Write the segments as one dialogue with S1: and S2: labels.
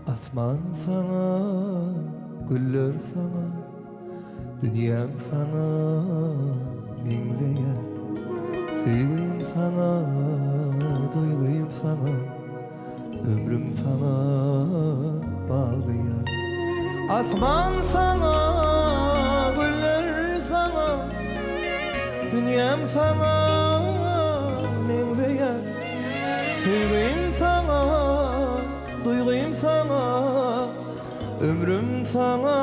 S1: Asman sana, güller sana, dünyam sana, mengzeyer. Sevgim sana, duygum sana, ömrüm sana bağlıyar. Asman sana, güller sana, dünyam sana, mengzeyer. Sevgim sana, duygum sana, ömrüm sana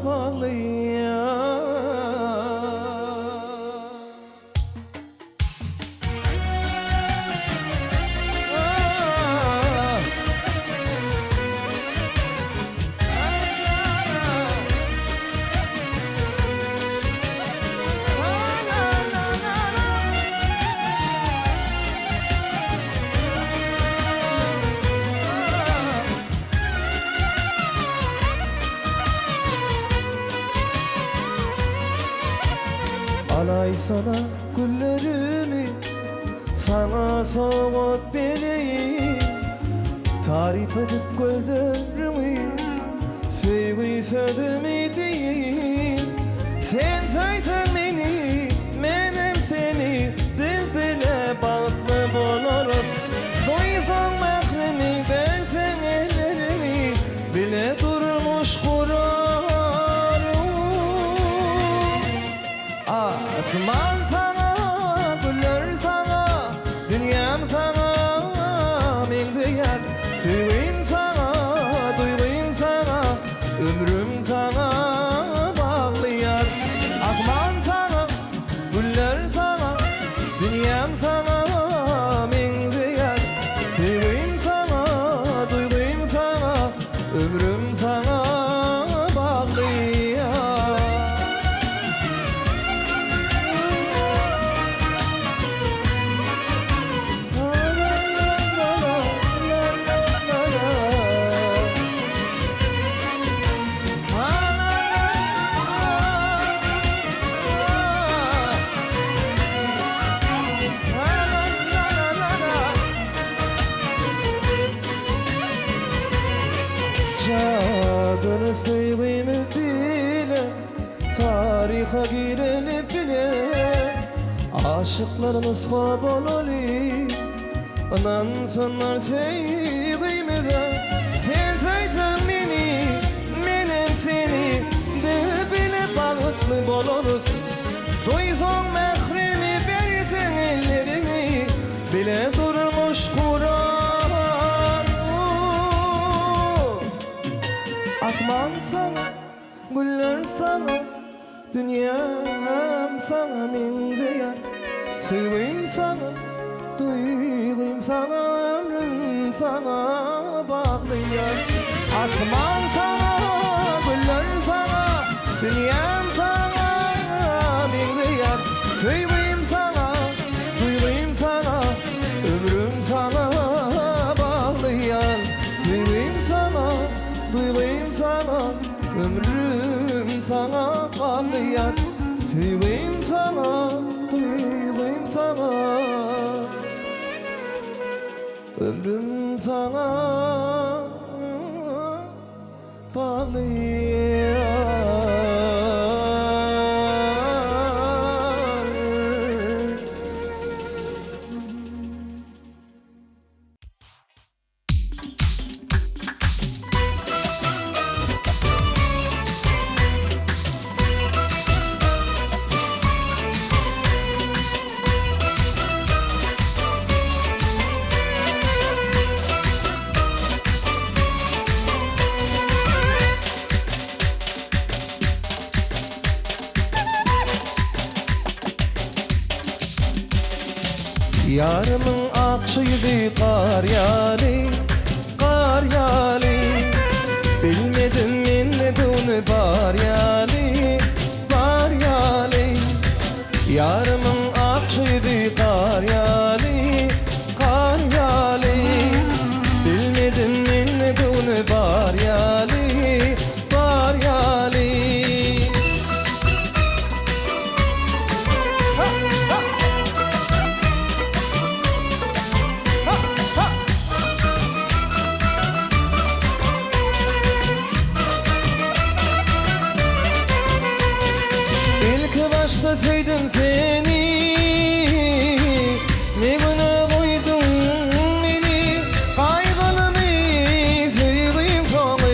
S1: bağlıyar. Alay sana güllerimi, sana soğuk beni, tarif edip gözlerimi, sevgi sözümü değil. Sen söysen beni, menem seni, biz bile bağlı buluruz. Duysan mahremi, ben sen ellerimi, bile durmuş kurarım. Asman sana, güller sana, dünyam sana, mengzeyer. Sevgim sana, duygum sana, ömrüm sana bağlıyar. Asman sana, güller sana, dünyam sana, mengzeyer. Sevgim sana, duygum sana, ömrüm sana bağlıyar. Çadını sevgimiz bile, tarihe girilip bile, aşıklarımız hop olalı, anansınlar sevgimize. Sen söysen beni, menem seni, de bile bağlı buluruz. Duysan mahremi, versen ellerimi, bile durmuş kurar. Asman sana, güller sana, dünyam sana mengzeyer. Sevgim sana, duygum sana, ömrüm sana bağlıyar. Asman sana, güller sana, dünyam sana mengzeyer. Sevgim sana, duygum sana, ömrüm sana bağlıyar. Sevgim sana, duygum sana, ömrüm sana bağlıyar. Sevgim sana, duygum sana, ömrüm sana bağlıyar. Yarımın akşıydı kar yağlı, kar yağlı. Bilmedim men ne dunu bar yağlı, bar yağlı. Yarımın akşıydı kar yağlı, kar yağlı. Bilmedim men ne dunu bar yağlı, bar yağlı. sevdim seni, ne güne koydun beni. Kaygılımı sevdim sana,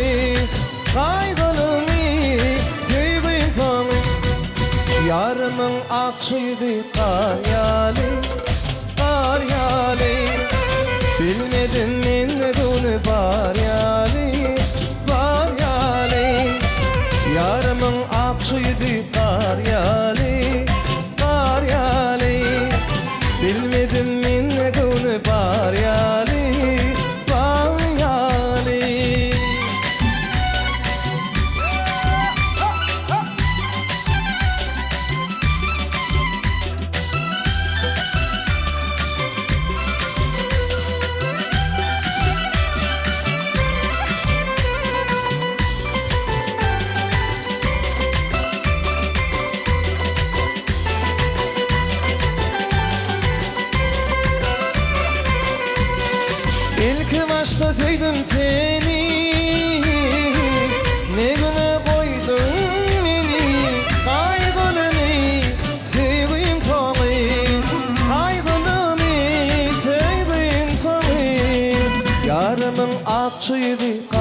S1: kaygılımı sevdim sana. Yarımın akşıydı kar yali, kar yali. Bilmedim men ne bunu bar yali, bar yali. Yarımın akşıydı kar yali, kar yali. Bilmedim men ne bunu bar yali, bar yali. İlk başta sevdim seni, ne güne koydun beni. Kaygılımı sevdim sana, kaygılımı sevdim sana. Yarımın akçıydı